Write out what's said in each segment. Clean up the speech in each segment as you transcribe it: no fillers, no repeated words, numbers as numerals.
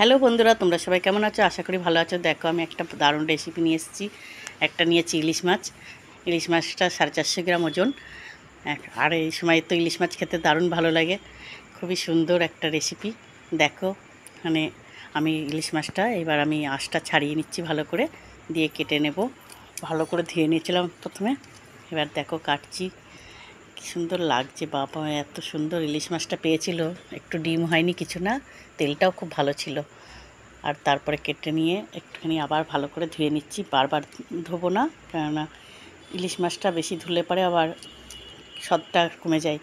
Hello বন্ধুরা, তোমরা সবাই কেমন আছো? আশা করি ভালো আছো। দেখো, আমি একটা দারুণ রেসিপি নিয়ে এসেছি। একটা নিয়েছি ইলিশ মাছ। ইলিশ মাছটা 450 গ্রাম ওজন। আর এই সময় তো ইলিশ মাছ খেতে দারুণ ভালো লাগে। খুবই সুন্দর একটা রেসিপি। দেখো, মানে আমি ইলিশ মাছটা এবার আমি আঁশটা ছাড়িয়ে নিচ্ছি ভালো করে, দিয়ে কেটে নেব। ভালো করে ধুয়ে নিয়েছিলাম প্রথমে, এবার দেখো কাটছি। কি সুন্দর লাগছে বাবা! এত সুন্দর ইলিশ মাছটা পেয়েছিল, একটু ডিম হয়নি কিছু না, তেলটাও খুব ভালো ছিল। আর তারপরে কেটে নিয়ে একটুখানি আবার ভালো করে ধুয়ে নিচ্ছি। বারবার ধোবো না, কেননা ইলিশ মাছটা বেশি ধুলে পরে আবার স্বাদটা কমে যায়।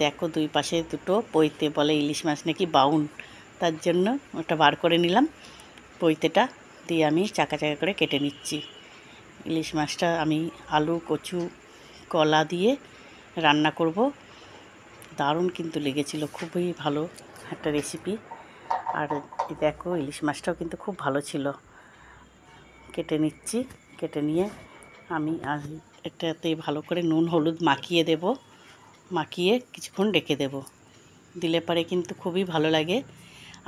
দেখো, দুই পাশে দুটো পইতে, বলে ইলিশ মাছ নাকি বাউন, তার জন্য ওটা বার করে নিলাম। পইতেটা দিয়ে আমি চাকা চাকা করে কেটে নিচ্ছি। ইলিশ মাছটা আমি আলু, কচু, কলা দিয়ে রান্না করব। দারুণ কিন্তু লেগেছিল, খুবই ভালো একটা রেসিপি। আর দেখো, ইলিশ মাছটাও কিন্তু খুব ভালো ছিল। কেটে নিচ্ছি, কেটে নিয়ে আমি এটাতে ভালো করে নুন হলুদ মাখিয়ে দেব। মাখিয়ে কিছুক্ষণ রেখে দেব, দিলে পরে কিন্তু খুবই ভালো লাগে।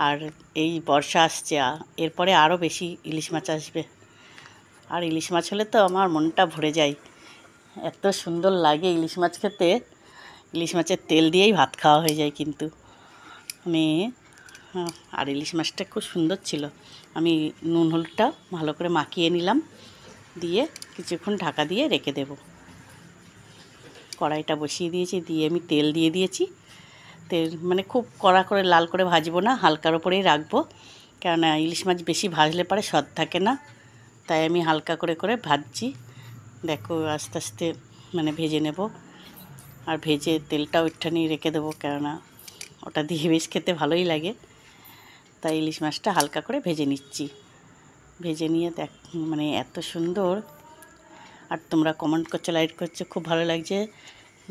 আর এই বর্ষা আসছে, এরপরে আরও বেশি ইলিশ মাছ আসবে। আর ইলিশ মাছ হলে তো আমার মনটা ভরে যায়, এত সুন্দর লাগে ইলিশ মাছ খেতে। ইলিশ মাছের তেল দিয়েই ভাত খাওয়া হয়ে যায় কিন্তু। আমি আর ইলিশ মাছটা খুব সুন্দর ছিল। আমি নুন হলুদটা ভালো করে মাখিয়ে নিলাম, দিয়ে কিছুক্ষণ ঢাকা দিয়ে রেখে দেব। কড়াইটা বসিয়ে দিয়েছি, দিয়ে আমি তেল দিয়ে দিয়েছি। তেল মানে খুব কড়া করে লাল করে ভাজবো না, হালকার ওপরেই রাখবো, কেননা ইলিশ মাছ বেশি ভাজলে পরে স্বাদ থাকে না। তাই আমি হালকা করে করে ভাজছি। দেখো, আস্তে আস্তে মানে ভেজে নেব। আর ভেজে তেলটাও একটুখানি রেখে দেবো, কেননা ওটা দিয়ে বেশ খেতে ভালোই লাগে। তাই ইলিশ মাছটা হালকা করে ভেজে নিচ্ছি। ভেজে নিয়ে দেখ, মানে এত সুন্দর। আর তোমরা কমেন্ট করছো, লাইক করছো, খুব ভালো লাগছে।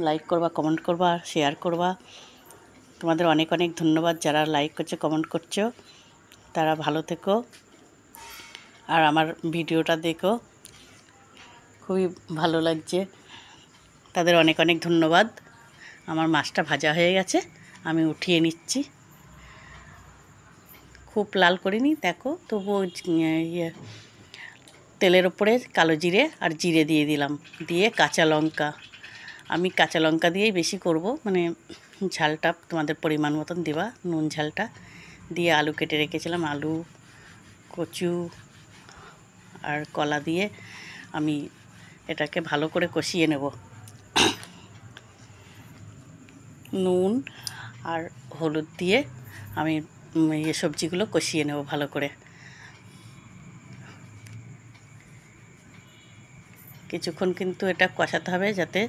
লাইক করবা, কমেন্ট করবা, শেয়ার করবা। তোমাদের অনেক অনেক ধন্যবাদ যারা লাইক করছো, কমেন্ট করছো। তারা ভালো থেকো, আর আমার ভিডিওটা দেখো, খুবই ভালো লাগছে। তাদের অনেক অনেক ধন্যবাদ। আমার মাছটা ভাজা হয়ে গেছে, আমি উঠিয়ে নিচ্ছি। খুব লাল করিনি, দেখো, তবুও তেলের ওপরে কালো জিরে আর জিরে দিয়ে দিলাম, দিয়ে কাঁচা লঙ্কা। আমি কাঁচা লঙ্কা দিয়েই বেশি করব, মানে ঝালটা তোমাদের পরিমাণ মতন দেবা, নুন ঝালটা। দিয়ে আলু কেটে রেখেছিলাম, আলু, কচু আর কলা দিয়ে আমি এটাকে ভালো করে কষিয়ে নেব। নুন আর হলুদ দিয়ে আমি এই সবজিগুলো কষিয়ে নেব ভালো করে। কিছুক্ষণ কিন্তু এটা কষাতে হবে, যাতে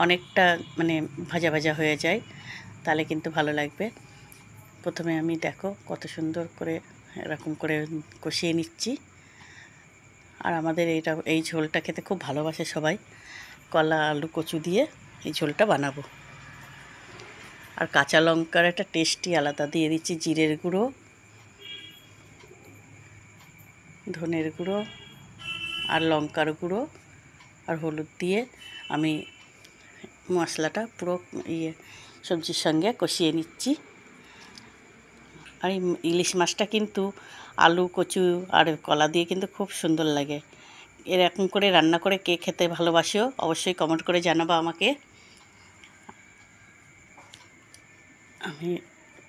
অনেকটা মানে ভাজা ভাজা হয়ে যায়, তাহলে কিন্তু ভালো লাগবে। প্রথমে আমি দেখো কত সুন্দর করে এরকম করে কষিয়ে নিচ্ছি। আর আমাদের এই ঝোলটা খেতে খুব ভালোবাসে সবাই। কলা, আলু, কচু দিয়ে এই ঝোলটা বানাবো। আর কাঁচা লঙ্কার একটা টেস্টই আলাদা। দিয়ে দিচ্ছি জিরের গুঁড়ো, ধনের গুঁড়ো আর লঙ্কার গুঁড়ো আর হলুদ দিয়ে আমি মশলাটা পুরো সবজির সঙ্গে কষিয়ে নিচ্ছি। আর এই ইলিশ মাছটা কিন্তু আলু, কচু আর কলা দিয়ে কিন্তু খুব সুন্দর লাগে। এরকম করে রান্না করে কে খেতে ভালোবাসো অবশ্যই কমেন্ট করে জানাবা আমাকে। আমি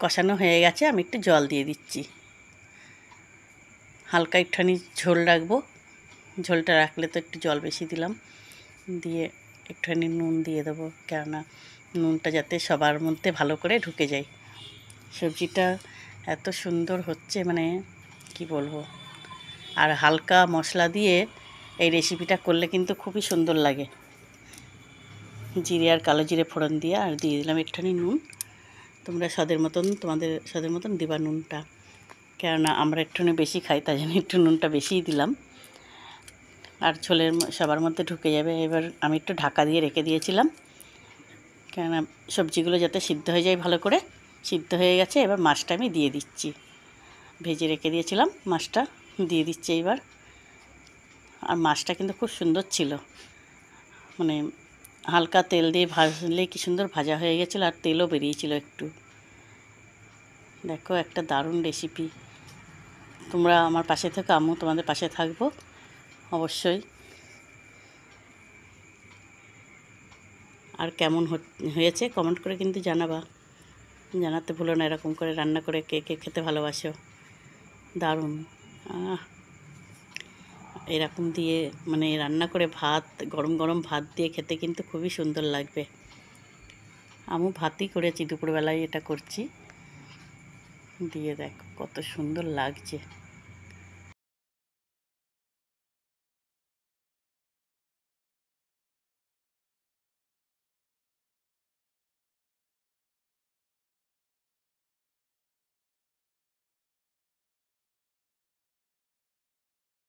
কষানো হয়ে গেছে, আমি একটু জল দিয়ে দিচ্ছি। হালকা একটুখানি ঝোল রাখবো, ঝোলটা রাখলে তো একটু জল বেশি দিলাম। দিয়ে একটুখানি নুন দিয়ে দেবো, কেননা নুনটা যাতে সবার মধ্যে ভালো করে ঢুকে যায়। সবজিটা এত সুন্দর হচ্ছে, মানে কি বলবো। আর হালকা মশলা দিয়ে এই রেসিপিটা করলে কিন্তু খুবই সুন্দর লাগে। জিরে আর কালো জিরে ফোড়ন দিয়ে আর দিয়ে দিলাম একটুখানি নুন। তোমরা তোমাদের স্বাদের মতন দিবা নুনটা, কেননা আমরা একটুখানি বেশি খাই, তাই জন্য একটু নুনটা বেশিই দিলাম। আর ঝোলের সবার মধ্যে ঢুকে যাবে। এবার আমি একটু ঢাকা দিয়ে রেখে দিয়েছিলাম, কেননা সবজিগুলো যাতে সিদ্ধ হয়ে যায় ভালো করে। সিদ্ধ হয়ে গেছে, এবার মাছটা আমি দিয়ে দিচ্ছি। ভেজে রেখে দিয়েছিলাম, মাছটা দিয়ে দিচ্ছি এবার। আর মাছটা কিন্তু খুব সুন্দর ছিল, মানে হালকা তেল দিয়ে ভাজলে কি সুন্দর ভাজা হয়ে গেছিলো, আর তেলও বেরিয়েছিল একটু। দেখো, একটা দারুণ রেসিপি। তোমরা আমার পাশে থেকো, আমিও তোমাদের পাশে থাকবো অবশ্যই। আর কেমন হয়েছে কমেন্ট করে কিন্তু জানাবা, জানাতে ভুলো না। এরকম করে রান্না করে কে কে খেতে ভালোবাসো, দারুণ। এরকম দিয়ে মানে রান্না করে ভাত, গরম গরম ভাত দিয়ে খেতে কিন্তু খুবই সুন্দর লাগবে। আমিও ভাতই করেছি, দুপুরবেলায় এটা করছি। দিয়ে দেখো কত সুন্দর লাগছে।